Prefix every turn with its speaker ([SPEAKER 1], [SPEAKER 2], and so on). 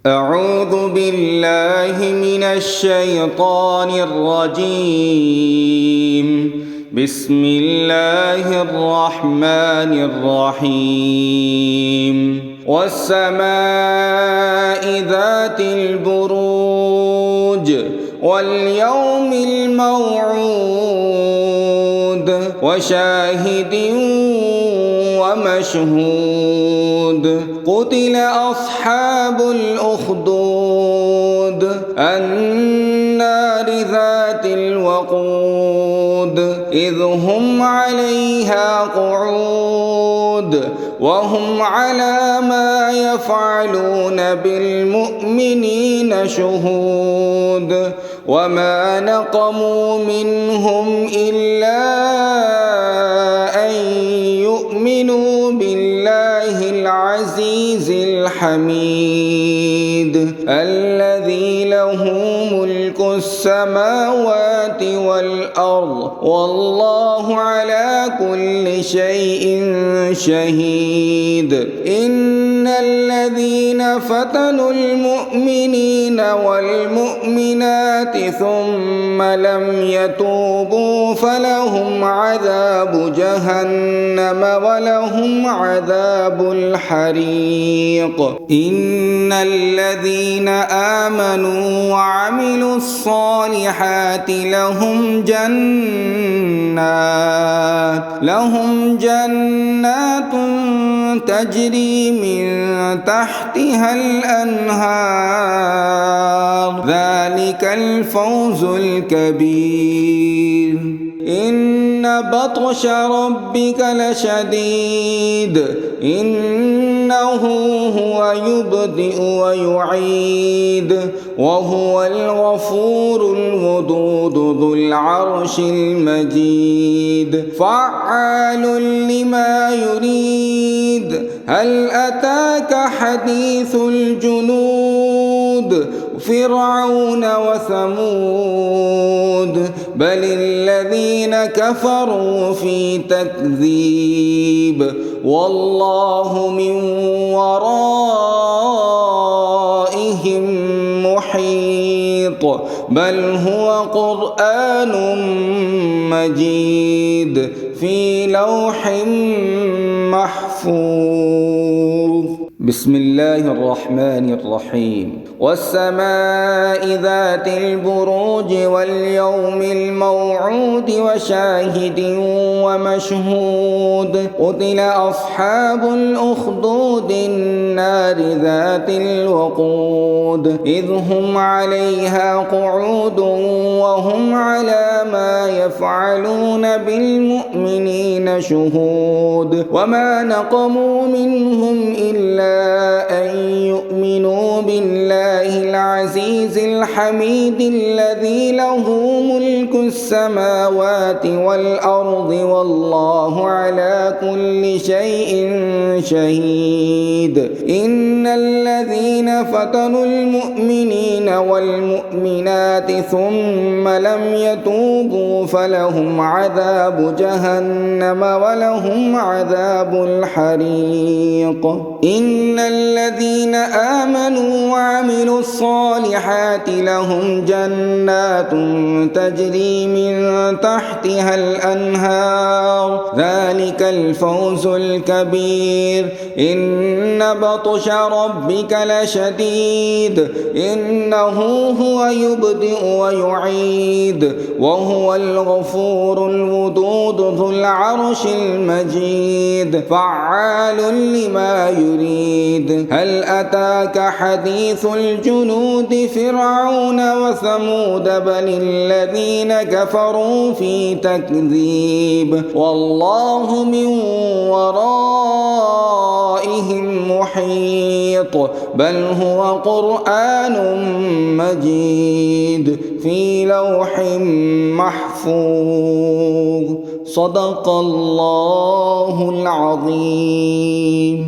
[SPEAKER 1] أعوذ بالله من الشيطان الرجيم. بسم الله الرحمن الرحيم. والسماء ذات البروج واليوم الموعود وشاهد ومشهود. قتل أصحاب الأخدود النار ذات الوقود إذ هم عليها قعود وهم على ما يفعلون بالمؤمنين شهود. وما نقموا منهم إلا أن يؤمنوا بالله العزيز الحميد الذي له ملك السماوات والأرض والله على كل شيء شهيد. إن الذين فتنوا المؤمنين والمؤمنات ثم لم يتوبوا فلهم عذاب جهنم ولهم عذاب الحريق. إن الذين آمنوا وعملوا الصالحات لهم جنات تجري من تحتها الأنهار ذلك الفوز الكبير. إن بطش ربك لشديد إنه هو يبدئ ويعيد وهو الغفور الودود ذو العرش المجيد فعال لما يريد. هل أتاك حديث الجنود فرعون وثمود بل الذين كفروا في تكذيب والله من ورائهم محيط بل هو قرآن مجيد في لوح محفوظ. بسم الله الرحمن الرحيم. والسماء ذات البروج واليوم الموعود وشاهد ومشهود. قتل أصحاب الأخدود النار ذات الوقود إذ هم عليها قعود وهم على ما يفعلون بالمؤمنين شهود. وما نقموا منهم إلا أن يؤمنوا بالله العزيز الحميد الذي له ملك السماوات والأرض والله على كل شيء شهيد. إن الذين فتنوا المؤمنين والمؤمنات ثم لم يتوبوا فلهم عذاب جهنم ولهم عذاب الحريق. إن الذين آمنوا وعملوا الصالحات لهم جنات تجري من تحتها الأنهار ذلك الفوز الكبير. إن بطش ربك لشديد إنه هو يبدئ ويعيد وهو الغفور الودود ذو العرش المجيد فعال لما يريد. هل أتاك حديث الجنود فرعون وثمود بل الذين كفروا في تكذيب والله من ورائهم محيط بل هو قرآن مجيد في لوح محفوظ. صدق الله العظيم.